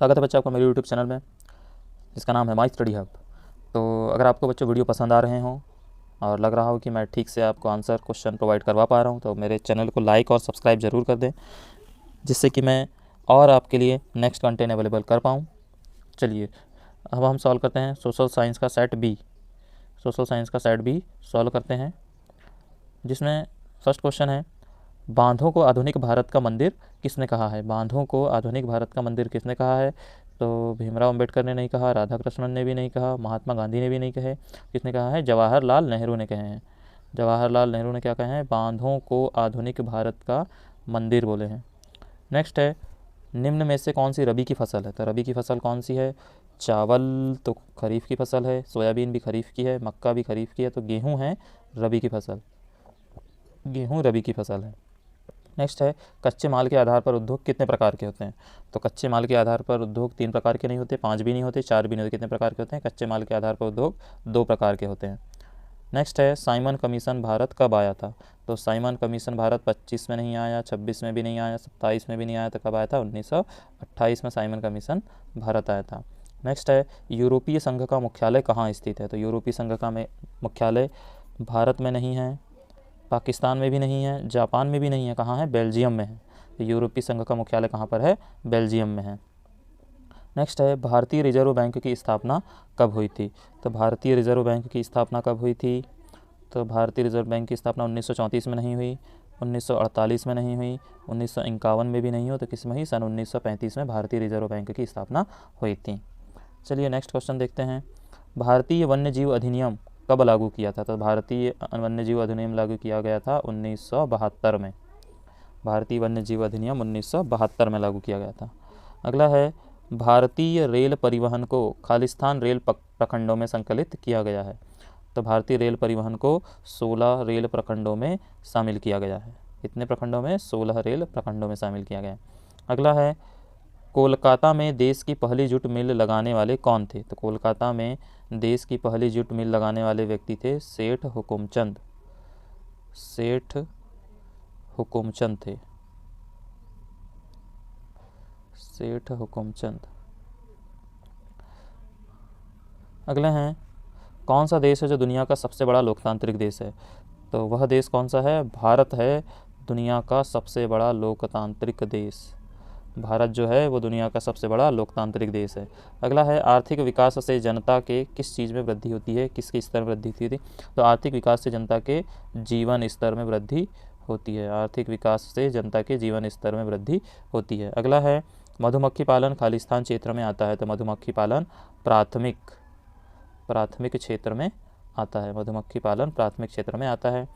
स्वागत है बच्चा आपका मेरे यूट्यूब चैनल में, जिसका नाम है माई स्टडी हब। तो अगर आपको बच्चों वीडियो पसंद आ रहे हों और लग रहा हो कि मैं ठीक से आपको आंसर क्वेश्चन प्रोवाइड करवा पा रहा हूं, तो मेरे चैनल को लाइक और सब्सक्राइब ज़रूर कर दें, जिससे कि मैं और आपके लिए नेक्स्ट कंटेंट अवेलेबल कर पाऊँ। चलिए अब हम सॉल्व करते हैं सोशल साइंस का सेट बी। सोशल साइंस का सेट बी सॉल्व करते हैं, जिसमें फर्स्ट क्वेश्चन है, बांधों को आधुनिक भारत का मंदिर किसने कहा है? बांधों को आधुनिक भारत का मंदिर किसने कहा है? तो भीमराव अंबेडकर ने नहीं कहा, राधा कृष्णन ने भी नहीं कहा, महात्मा गांधी ने भी नहीं कहे। किसने कहा है? जवाहरलाल नेहरू ने कहे हैं। जवाहरलाल नेहरू ने क्या कहे हैं? बांधों को आधुनिक भारत का मंदिर बोले हैं। नेक्स्ट है, निम्न में से कौन सी रबी की फसल है? तो रबी की फसल कौन सी है? चावल तो खरीफ की फसल है, सोयाबीन भी खरीफ की है, मक्का भी खरीफ की है, तो गेहूँ है रबी की फसल। गेहूँ रबी की फसल है। नेक्स्ट है, कच्चे माल के आधार पर उद्योग कितने प्रकार के होते हैं? तो कच्चे माल के आधार पर उद्योग 3 प्रकार के नहीं होते, 5 भी नहीं होते, 4 भी नहीं होते। कितने प्रकार के होते हैं? कच्चे माल के आधार पर उद्योग 2 प्रकार के होते हैं। नेक्स्ट है, साइमन कमीशन भारत कब आया था? तो साइमन कमीशन भारत 25 में नहीं आया, 26 में भी नहीं आया, 27 में भी नहीं आया, तो कब आया था? 1928 में साइमन कमीशन भारत आया था। नेक्स्ट है, यूरोपीय संघ का मुख्यालय कहाँ स्थित है? तो यूरोपीय संघ का मुख्यालय भारत में नहीं है, पाकिस्तान में भी नहीं है, जापान में भी नहीं है, कहाँ है? बेल्जियम में है। तो यूरोपीय संघ का मुख्यालय कहाँ पर है? बेल्जियम में है। नेक्स्ट है, भारतीय रिजर्व बैंक की स्थापना कब हुई थी? तो भारतीय रिजर्व बैंक की स्थापना कब हुई थी? तो भारतीय रिजर्व बैंक की स्थापना 1934 में नहीं हुई, 1948 में नहीं हुई, 1951 में भी नहीं हुई, तो किस में हुई? सन 1935 में भारतीय रिजर्व बैंक की स्थापना हुई थी। चलिए नेक्स्ट क्वेश्चन देखते हैं, भारतीय वन्यजीव अधिनियम कब लागू किया था? तो भारतीय वन्यजीव अधिनियम लागू किया गया था 1972 में। भारतीय वन्यजीव अधिनियम 1972 में लागू किया गया था। अगला है, भारतीय रेल परिवहन को खालिस्तान रेल प्रखंडों में संकलित किया गया है। तो भारतीय रेल परिवहन को 16 रेल प्रखंडों में शामिल किया गया है। कितने प्रखंडों में? 16 रेल प्रखंडों में शामिल किया गया है। अगला है, कोलकाता में देश की पहली जूट मिल लगाने वाले कौन थे? तो कोलकाता में देश की पहली जूट मिल लगाने वाले व्यक्ति थे सेठ हुकुमचंद। सेठ हुकुमचंद थे, सेठ हुकुमचंद। अगले हैं, कौन सा देश है जो दुनिया का सबसे बड़ा लोकतांत्रिक देश है? तो वह देश कौन सा है? भारत है दुनिया का सबसे बड़ा लोकतांत्रिक देश। भारत जो है वो दुनिया का सबसे बड़ा लोकतांत्रिक देश है। अगला है, आर्थिक विकास से जनता के किस चीज़ में वृद्धि होती है? किसके स्तर में वृद्धि होती है? तो आर्थिक विकास से जनता के जीवन स्तर में वृद्धि होती है। आर्थिक विकास से जनता के जीवन स्तर में वृद्धि होती है। अगला है, मधुमक्खी पालन खालिस्तान क्षेत्र में आता है? तो मधुमक्खी पालन प्राथमिक क्षेत्र में आता है। मधुमक्खी पालन प्राथमिक क्षेत्र में आता है।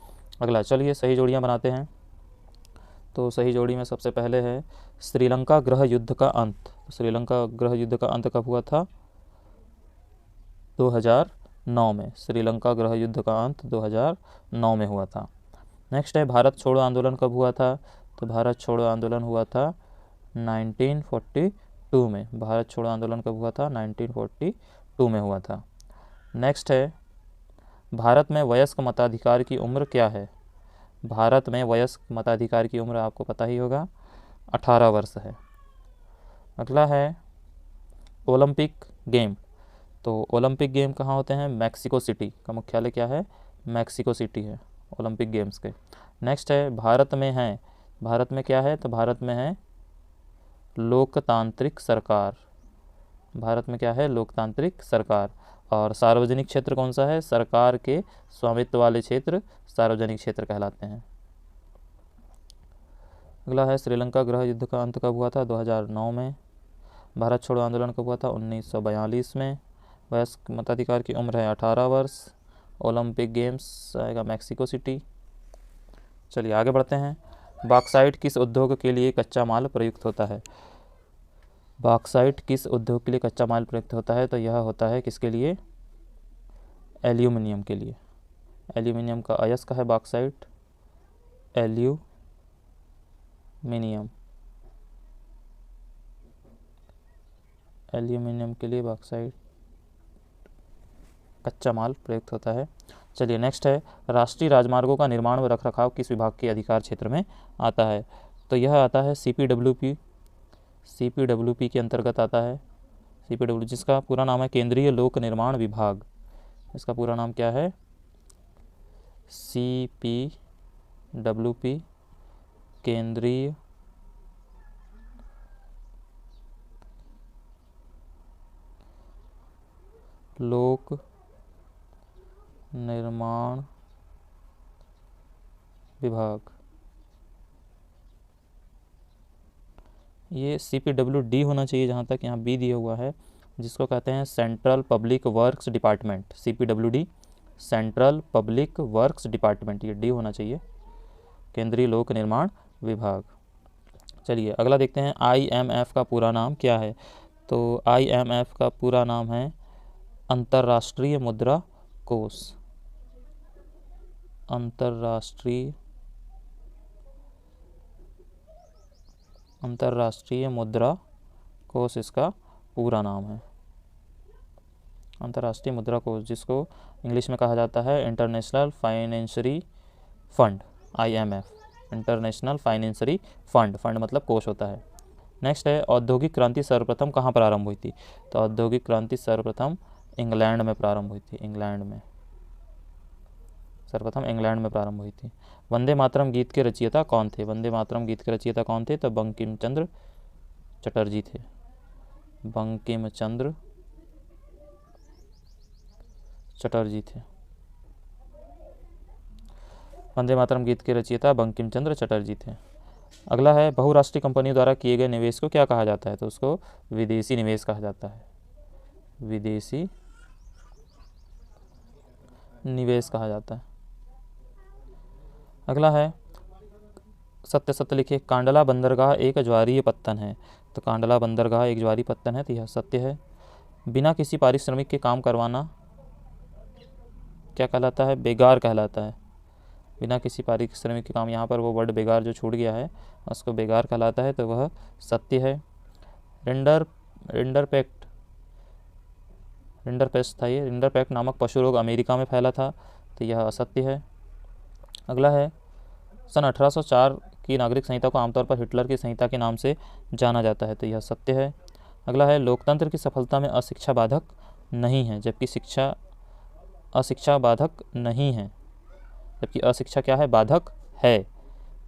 अगला, चलिए सही जोड़ियाँ बनाते हैं। तो सही जोड़ी में सबसे पहले है, श्रीलंका गृह युद्ध का अंत। श्रीलंका गृह युद्ध का अंत कब हुआ था? 2009 में। श्रीलंका गृह युद्ध का अंत 2009 में हुआ था। नेक्स्ट है, भारत छोड़ो आंदोलन कब हुआ था? तो भारत छोड़ो आंदोलन हुआ था 1942 में। भारत छोड़ो आंदोलन कब हुआ था? 1942 में हुआ था। नेक्स्ट है, भारत में वयस्क मताधिकार की उम्र क्या है? भारत में वयस्क मताधिकार की उम्र आपको पता ही होगा, 18 वर्ष है। अगला है, ओलंपिक गेम। तो ओलंपिक गेम कहाँ होते हैं? मैक्सिको सिटी का मुख्यालय क्या है? मैक्सिको सिटी है ओलंपिक गेम्स के। नेक्स्ट है, भारत में क्या है? तो भारत में है लोकतांत्रिक सरकार। भारत में क्या है? लोकतांत्रिक सरकार। और सार्वजनिक क्षेत्र कौन सा है? सरकार के स्वामित्व वाले क्षेत्र सार्वजनिक क्षेत्र कहलाते हैं। अगला है, श्रीलंका गृह युद्ध का अंत कब हुआ था? 2009 में। भारत छोड़ो आंदोलन कब हुआ था? 1942 में। वयस्क मताधिकार की उम्र है 18 वर्ष। ओलंपिक गेम्स आएगा मैक्सिको सिटी। चलिए आगे बढ़ते हैं, बॉक्साइट किस उद्योग के लिए कच्चा माल प्रयुक्त होता है? बॉक्साइट किस उद्योग के लिए कच्चा माल प्रयुक्त होता है? तो यह होता है किसके लिए? एल्यूमिनियम के लिए। एल्यूमिनियम का अयस्क है बॉक्साइट, एल्यूमिनियम के लिए बॉक्साइट कच्चा माल प्रयुक्त होता है। चलिए नेक्स्ट है, राष्ट्रीय राजमार्गों का निर्माण व रखरखाव किस विभाग के अधिकार क्षेत्र में आता है? तो यह आता है CPWP के अंतर्गत आता है। CPW जिसका पूरा नाम है केंद्रीय लोक निर्माण विभाग, इसका पूरा नाम क्या है? CPWP, केंद्रीय लोक निर्माण विभाग। ये CPWD होना चाहिए, जहाँ तक यहाँ B दिया हुआ है, जिसको कहते हैं central public works department. CPWD central public works department, ये D होना चाहिए, केंद्रीय लोक निर्माण विभाग। चलिए अगला देखते हैं, IMF का पूरा नाम क्या है? तो IMF का पूरा नाम है अंतर्राष्ट्रीय मुद्रा कोष। अंतर्राष्ट्रीय मुद्रा कोष इसका पूरा नाम है। अंतर्राष्ट्रीय मुद्रा कोष, जिसको इंग्लिश में कहा जाता है international financiary fund, IMF, international financiary fund. Fund मतलब कोष होता है। नेक्स्ट है, औद्योगिक क्रांति सर्वप्रथम कहाँ प्रारंभ हुई थी? तो औद्योगिक क्रांति सर्वप्रथम इंग्लैंड में प्रारंभ हुई थी। इंग्लैंड में सर्वप्रथम इंग्लैंड में प्रारंभ हुई थी। वंदे मातरम गीत के रचयिता कौन थे? वंदे मातरम गीत के रचयिता कौन थे? तो बंकिम चंद्र चटर्जी थे। बंकिम चंद्र चटर्जी थे। वंदे मातरम गीत के रचयिता बंकिम चंद्र चटर्जी थे। अगला है, बहुराष्ट्रीय कंपनियों द्वारा किए गए निवेश को क्या कहा जाता है? तो उसको विदेशी निवेश कहा जाता है। विदेशी निवेश कहा जाता है। अगला है, सत्य सत्य लिखिए, कांडला बंदरगाह एक ज्वारीय पत्तन है। तो कांडला बंदरगाह एक ज्वारीय पत्तन है, तो यह सत्य है। बिना किसी पारिश्रमिक के काम करवाना क्या कहलाता है? बेगार कहलाता है। बिना किसी पारिश्रमिक के काम, यहाँ पर वो वर्ड बेगार जो छूट गया है उसको बेगार कहलाता है, तो वह सत्य है। रिंडरपेस्ट था ये, रिंडरपेस्ट नामक पशु रोग अमेरिका में फैला था, तो यह असत्य है। अगला है, सन 1804 की नागरिक संहिता को आमतौर पर हिटलर की संहिता के नाम से जाना जाता है, तो यह सत्य है। अगला है, लोकतंत्र की सफलता में अशिक्षा बाधक नहीं है, जबकि अशिक्षा बाधक नहीं है, जबकि अशिक्षा क्या है? बाधक है,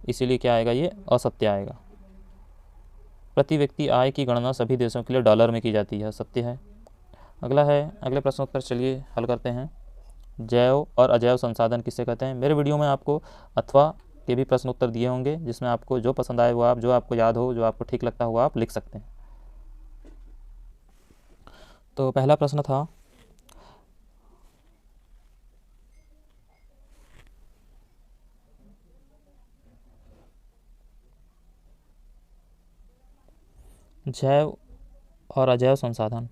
इसीलिए क्या आएगा? ये असत्य आएगा। प्रति व्यक्ति आय की गणना सभी देशों के लिए डॉलर में की जाती है, सत्य है। अगला है, अगले प्रश्नोत्तर चलिए हल करते हैं। जैव और अजैव संसाधन किसे कहते हैं? मेरे वीडियो में आपको अथवा के भी प्रश्न उत्तर दिए होंगे, जिसमें आपको जो पसंद आए वो आप, जो आपको याद हो, जो आपको ठीक लगता हो, आप लिख सकते हैं। तो पहला प्रश्न था, जैव और अजैव संसाधन।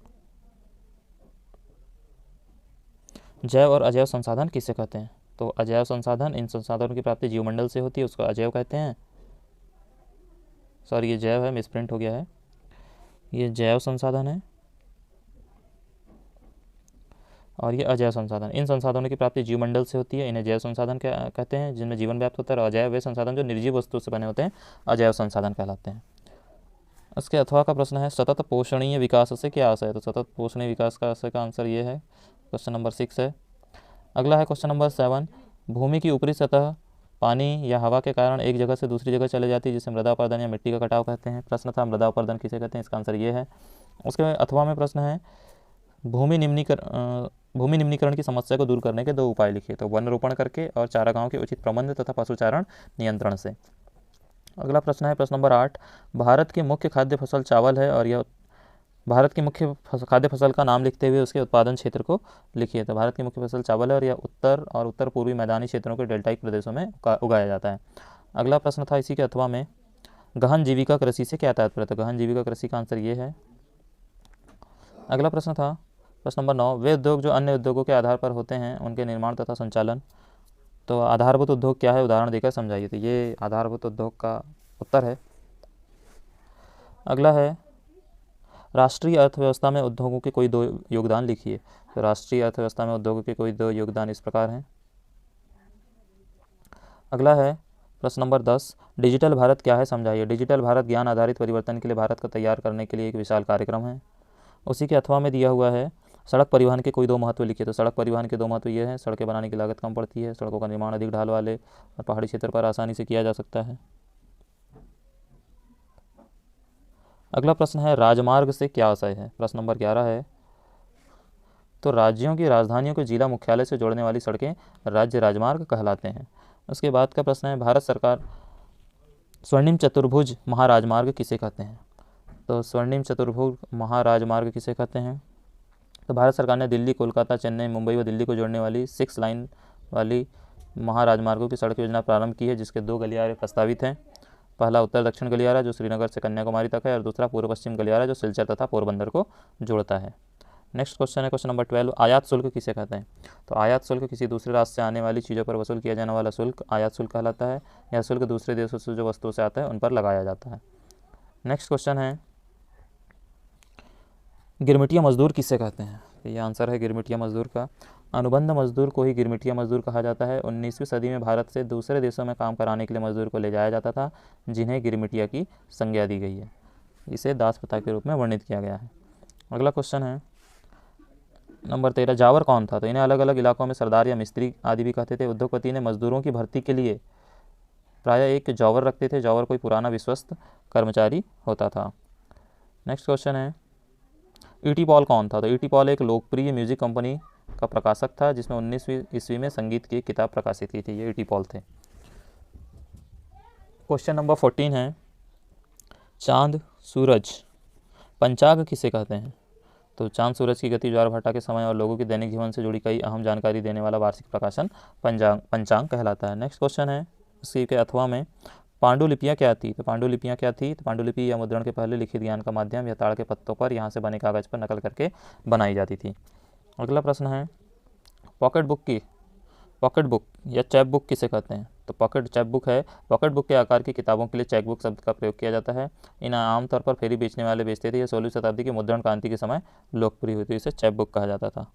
जैव और अजैव संसाधन किसे कहते हैं? तो अजैव संसाधन, इन संसाधनों की प्राप्ति जीवमंडल से होती है, उसको अजैव कहते हैं। सॉरी, ये जैव है, मिसप्रिंट हो गया है, ये जैव संसाधन है और ये अजैव संसाधन। इन संसाधनों की प्राप्ति जीवमंडल से होती है, इन्हें जैव संसाधन कहते हैं, जिनमें जीवन व्याप्त होता है। और अजैव वे संसाधन जो निर्जीव वस्तु से बने होते हैं, अजैव संसाधन कहलाते हैं। इसके अथवा का प्रश्न है, सतत पोषणीय विकास से क्या आशय है? तो सतत पोषणीय विकास का आशय का आंसर ये है, क्वेश्चन नंबर 6 है। अगला है क्वेश्चन नंबर 7, भूमि की ऊपरी सतह पानी या हवा के कारण एक जगह से दूसरी जगह चले जाती है, जिसे मृदा अपर्दन या मिट्टी का कटाव कहते हैं। प्रश्न था, मृदा अपर्दन किसे कहते हैं? इसका आंसर ये है। उसके अथवा में प्रश्न है, भूमि निम्नीकरण की समस्या को दूर करने के 2 उपाय लिखिए। तो वन रोपण करके और चारागाहों के उचित प्रबंध तथा पशुचारण नियंत्रण से। अगला प्रश्न है, प्रश्न नंबर 8, भारत की मुख्य खाद्य फसल चावल है और यह भारत की मुख्य खाद्य फसल का नाम लिखते हुए उसके उत्पादन क्षेत्र को लिखिए। तो भारत की मुख्य फसल चावल है और यह उत्तर और उत्तर पूर्वी मैदानी क्षेत्रों के डेल्टाइक प्रदेशों में उगाया जाता है। अगला प्रश्न था इसी के अथवा में, गहन जीविका कृषि से क्या तात्पर्य? तो गहन जीविका कृषि का आंसर ये है। अगला प्रश्न था प्रश्न नंबर 9, वे उद्योग जो अन्य उद्योगों के आधार पर होते हैं उनके निर्माण तथा संचालन। तो आधारभूत उद्योग क्या है, उदाहरण देकर समझाइए। तो ये आधारभूत उद्योग का उत्तर है। अगला है, राष्ट्रीय अर्थव्यवस्था में उद्योगों के कोई 2 योगदान लिखिए। तो राष्ट्रीय अर्थव्यवस्था में उद्योगों के कोई 2 योगदान इस प्रकार हैं। अगला है, प्रश्न नंबर 10, डिजिटल भारत क्या है समझाइए। डिजिटल भारत ज्ञान आधारित परिवर्तन के लिए भारत को तैयार करने के लिए एक विशाल कार्यक्रम है। उसी के अथवा में दिया हुआ है, सड़क परिवहन के कोई दो महत्व लिखिए। तो सड़क परिवहन के दो महत्व ये हैं, सड़कें बनाने की लागत कम पड़ती है, सड़कों का निर्माण अधिक ढाल वाले और पहाड़ी क्षेत्र पर आसानी से किया जा सकता है। अगला प्रश्न है, राजमार्ग से क्या आशय है। प्रश्न नंबर 11 है, तो राज्यों की राजधानियों को जिला मुख्यालय से जोड़ने वाली सड़कें राज्य राजमार्ग कहलाते हैं। उसके बाद का प्रश्न है, भारत सरकार स्वर्णिम चतुर्भुज महाराजमार्ग किसे कहते हैं। तो स्वर्णिम चतुर्भुज महाराजमार्ग किसे कहते हैं। तो भारत सरकार ने दिल्ली, कोलकाता, चेन्नई, मुंबई व दिल्ली को जोड़ने वाली 6 लाइन वाली महाराजमार्गों की सड़क योजना प्रारंभ की है, जिसके 2 गलियारे प्रस्तावित हैं। पहला उत्तर दक्षिण गलियारा जो श्रीनगर से कन्याकुमारी तक है, और दूसरा पूर्व पश्चिम गलियारा जो सिलचर तथा पोरबंदर को जोड़ता है। नेक्स्ट क्वेश्चन है क्वेश्चन नंबर 12, आयात शुल्क किसे कहते हैं। तो आयात शुल्क किसी दूसरे राज्य से आने वाली चीज़ों पर वसूल किया जाने वाला शुल्क आयात शुल्क कहलाता है। यह शुल्क दूसरे देशों से जो वस्तुओं से आता है उन पर लगाया जाता है। नेक्स्ट क्वेश्चन है, गिरमिटिया मजदूर किसे कहते हैं। ये आंसर है गिरमिटिया मजदूर का। अनुबंध मजदूर को ही गिरमिटिया मजदूर कहा जाता है। 19वीं सदी में भारत से दूसरे देशों में काम कराने के लिए मजदूर को ले जाया जाता था, जिन्हें गिरमिटिया की संज्ञा दी गई है। इसे दास प्रथा के रूप में वर्णित किया गया है। अगला क्वेश्चन है नंबर 13, जावर कौन था। तो इन्हें अलग अलग इलाकों में सरदार या मिस्त्री आदि भी कहते थे। उद्योगपति ने मजदूरों की भर्ती के लिए प्रायः एक जॉवर रखते थे। जॉवर कोई पुराना विश्वस्त कर्मचारी होता था। नेक्स्ट क्वेश्चन है, ईटी पॉल कौन था। तो ईटी पॉल एक लोकप्रिय म्यूजिक कंपनी का प्रकाशक था, जिसमें 19वीं ईस्वी में संगीत की एक किताब प्रकाशित की थी। ये ईटी पॉल थे। क्वेश्चन नंबर 14 है, चांद सूरज पंचांग किसे कहते हैं। तो चांद सूरज की गति, ज्वार भाटा के समय और लोगों के दैनिक जीवन से जुड़ी कई अहम जानकारी देने वाला वार्षिक प्रकाशन पंचांग कहलाता है। नेक्स्ट क्वेश्चन है, इसी के अथवा में पांडुलिपियाँ क्या थी। तो पांडुलिपियाँ क्या थी। तो पांडुलिपि या मुद्रण के पहले लिखित ज्ञान का माध्यम या ताड़ के पत्तों पर यहाँ से बने कागज पर नकल करके बनाई जाती थी। अगला प्रश्न है, पॉकेट बुक या चैप बुक किसे कहते हैं। तो पॉकेट चैप बुक है, पॉकेट बुक के आकार की किताबों के लिए चेक बुक शब्द का प्रयोग किया जाता है। इन्हें आमतौर पर फेरी बेचने वाले बेचते थे। यह 16वीं शताब्दी की मुद्रण क्रांति के समय लोकप्रिय हुई थी, इसे चैप बुक कहा जाता था।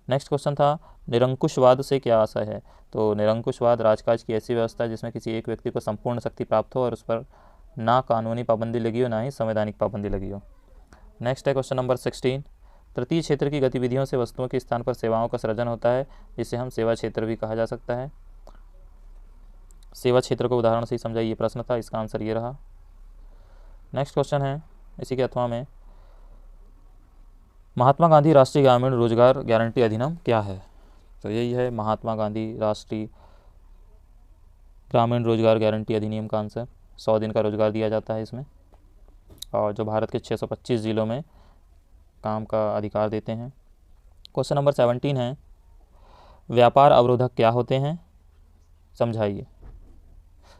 नेक्स्ट क्वेश्चन था, निरंकुशवाद से क्या आशय है। तो निरंकुशवाद राजकाज की ऐसी व्यवस्था जिसमें किसी एक व्यक्ति को संपूर्ण शक्ति प्राप्त हो और उस पर ना कानूनी पाबंदी लगी हो, ना ही संवैधानिक पाबंदी लगी हो। नेक्स्ट है क्वेश्चन नंबर 16, तृतीय क्षेत्र की गतिविधियों से वस्तुओं के स्थान पर सेवाओं का सृजन होता है, जिसे हम सेवा क्षेत्र भी कहा जा सकता है। सेवा क्षेत्र को उदाहरण से ही समझाइए, ये प्रश्न था, इसका आंसर ये रहा। नेक्स्ट क्वेश्चन है इसी के अथवा में, महात्मा गांधी राष्ट्रीय ग्रामीण रोजगार गारंटी अधिनियम क्या है। तो यही है महात्मा गांधी राष्ट्रीय ग्रामीण रोजगार गारंटी अधिनियम का आंसर। 100 दिन का रोजगार दिया जाता है इसमें, और जो भारत के 625 जिलों में काम का अधिकार देते हैं। क्वेश्चन नंबर 17 है, व्यापार अवरोधक क्या होते हैं समझाइए।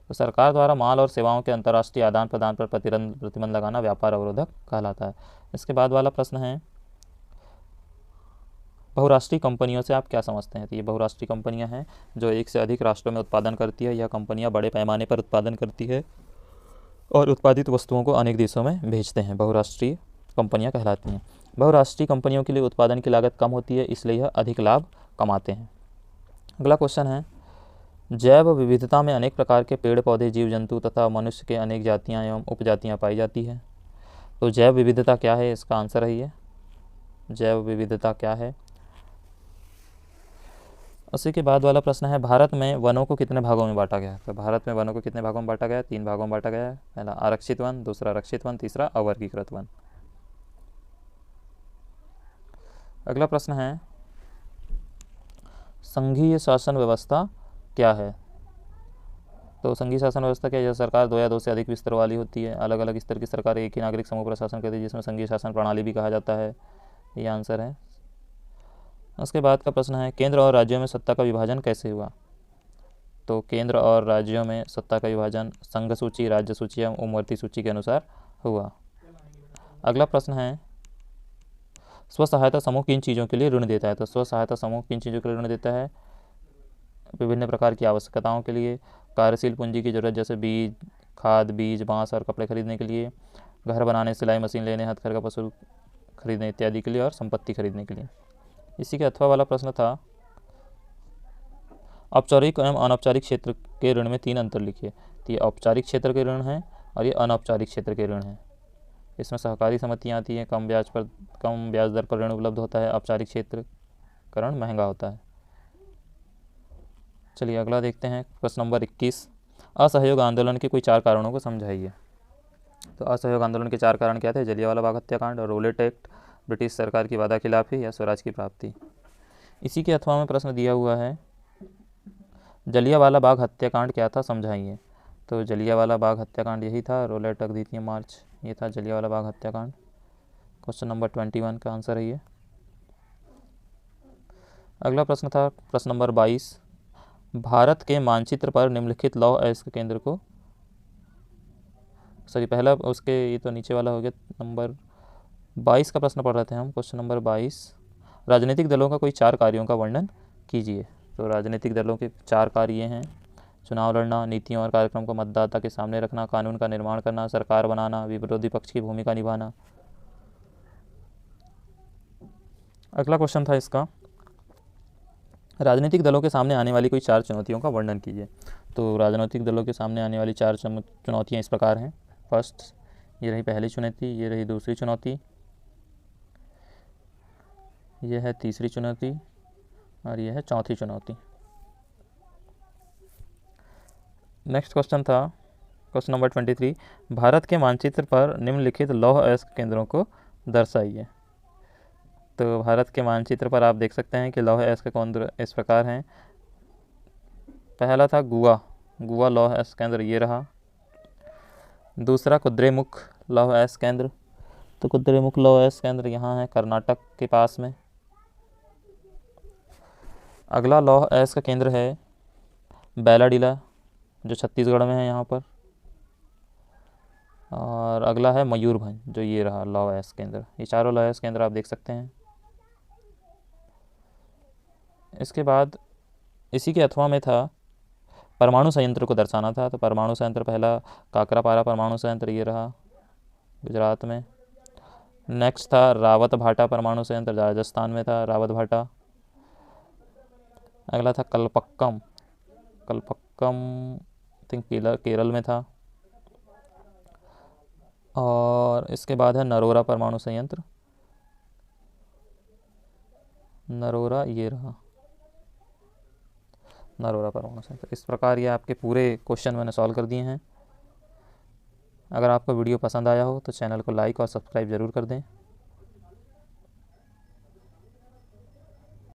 तो सरकार द्वारा माल और सेवाओं के अंतर्राष्ट्रीय आदान प्रदान पर प्रतिबंध लगाना व्यापार अवरोधक कहलाता है। इसके बाद वाला प्रश्न है, बहुराष्ट्रीय कंपनियों से आप क्या समझते हैं। तो ये बहुराष्ट्रीय कंपनियां हैं जो एक से अधिक राष्ट्रों में उत्पादन करती है। यह कंपनियां बड़े पैमाने पर उत्पादन करती है और उत्पादित वस्तुओं को अनेक देशों में भेजते हैं, बहुराष्ट्रीय कंपनियां कहलाती हैं। बहुराष्ट्रीय कंपनियों के लिए उत्पादन की लागत कम होती है, इसलिए यह अधिक लाभ कमाते हैं। अगला क्वेश्चन है, जैव विविधता में अनेक प्रकार के पेड़ पौधे, जीव जंतु तथा मनुष्य के अनेक जातियाँ एवं उपजातियाँ पाई जाती है। तो जैव विविधता क्या है, इसका आंसर है ये, जैव विविधता क्या है। उसी के बाद वाला प्रश्न है, भारत में वनों को कितने भागों में बांटा गया है। तो भारत में वनों को कितने भागों में बांटा गया है, 3 भागों में बांटा गया है। पहला आरक्षित वन, दूसरा रक्षित वन, तीसरा अवर्गीकृत वन। अगला प्रश्न है, संघीय शासन व्यवस्था क्या है। तो संघीय शासन व्यवस्था क्या है, यह सरकार 2 या 2 से अधिक विस्तार वाली होती है। अलग अलग स्तर की सरकार एक ही नागरिक समूह पर शासन करती है, जिसमें संघीय शासन प्रणाली भी कहा जाता है। ये आंसर है। उसके बाद का प्रश्न है, केंद्र और राज्यों में सत्ता का विभाजन कैसे हुआ। तो केंद्र और राज्यों में सत्ता का विभाजन संघ सूची, राज्य सूची एवं उमरती सूची के अनुसार हुआ। अगला प्रश्न है, स्व सहायता समूह किन चीज़ों के लिए ऋण देता है। तो स्व सहायता समूह किन चीज़ों के लिए ऋण देता है, विभिन्न प्रकार की आवश्यकताओं के लिए, कार्यशील पूंजी की जरूरत जैसे बीज, खाद, बीज, बांस और कपड़े खरीदने के लिए, घर बनाने, सिलाई मशीन लेने, हथकरघा पशु खरीदने इत्यादि के लिए, और संपत्ति खरीदने के लिए। इसी के अथवा वाला प्रश्न था, औपचारिक एवं अनौपचारिक क्षेत्र के ऋण में 3 अंतर लिखिए। तो ये औपचारिक क्षेत्र के ऋण हैं और ये अनौपचारिक क्षेत्र के ऋण हैं। इसमें सहकारी समितियाँ आती हैं, कम ब्याज दर पर ऋण उपलब्ध होता है। औपचारिक क्षेत्र का ऋण महंगा होता है। चलिए अगला देखते हैं, प्रश्न नंबर 21। असहयोग आंदोलन के कोई 4 कारणों को समझाइए। तो असहयोग आंदोलन के 4 कारण क्या थे? जलियांवाला बाग हत्याकांड, रोलेट एक्ट, ब्रिटिश सरकार की वादा खिलाफी या स्वराज की प्राप्ति। इसी के अथवा में प्रश्न दिया हुआ है, जलियांवाला बाग हत्याकांड क्या था, समझाइए। तो जलियांवाला बाग हत्याकांड यही था। रोलेट एक्ट, द्वितीय मार्च, ये था जलियांवाला बाग हत्याकांड। क्वेश्चन नंबर 21 का आंसर है ये। अगला प्रश्न था प्रश्न नंबर 22। भारत के मानचित्र पर निम्नलिखित लौह अयस्क केंद्र को, सॉरी पहला उसके, ये तो नीचे वाला हो गया। नंबर 22 का प्रश्न पढ़ रहे थे हम। क्वेश्चन नंबर 22, राजनीतिक दलों का कोई 4 कार्यों का वर्णन कीजिए। तो राजनीतिक दलों के 4 कार्य ये हैं: चुनाव लड़ना, नीतियों और कार्यक्रम को मतदाता के सामने रखना, कानून का निर्माण करना, सरकार बनाना, विरोधी पक्ष की भूमिका निभाना। अगला क्वेश्चन था इसका, राजनीतिक दलों के सामने आने वाली कोई 4 चुनौतियों का वर्णन कीजिए। तो राजनीतिक दलों के सामने आने वाली 4 चुनौतियाँ इस प्रकार हैं। फर्स्ट, ये रही पहली चुनौती, ये रही दूसरी चुनौती, ये है तीसरी चुनौती और ये है चौथी चुनौती। नेक्स्ट क्वेश्चन था क्वेश्चन नंबर 23। भारत के मानचित्र पर निम्नलिखित लौह अयस्क केंद्रों को दर्शाइए। तो भारत के मानचित्र पर आप देख सकते हैं कि लौह अयस्क केंद्र इस प्रकार हैं। पहला था गुआ लौह अयस्क केंद्र, ये रहा। दूसरा कुद्रेमुख लौह अयस्क केंद्र, तो कुद्रेमुख लौह अयस्क केंद्र यहाँ है कर्नाटक के पास में। अगला लौह अयस्क केंद्र है बैलाडीला, जो छत्तीसगढ़ में है यहाँ पर। और अगला है मयूरभंज, जो ये रहा लौह अयस्क केंद्र। ये चारों लौह अयस्क केंद्र आप देख सकते हैं। इसके बाद इसी के अथवा में था परमाणु संयंत्र को दर्शाना था। तो परमाणु संयंत्र पहला काकरापारा परमाणु संयंत्र, ये रहा गुजरात में। नेक्स्ट था रावत भाटा परमाणु संयंत्र, राजस्थान में था रावत भाटा। अगला था कलपक्कम थिंक केरल में था। और इसके बाद है नरोरा परमाणु संयंत्र, नरोरा, ये रहा नरोरा परमाणु संयंत्र। इस प्रकार ये आपके पूरे क्वेश्चन मैंने सॉल्व कर दिए हैं। अगर आपको वीडियो पसंद आया हो तो चैनल को लाइक और सब्सक्राइब ज़रूर कर दें।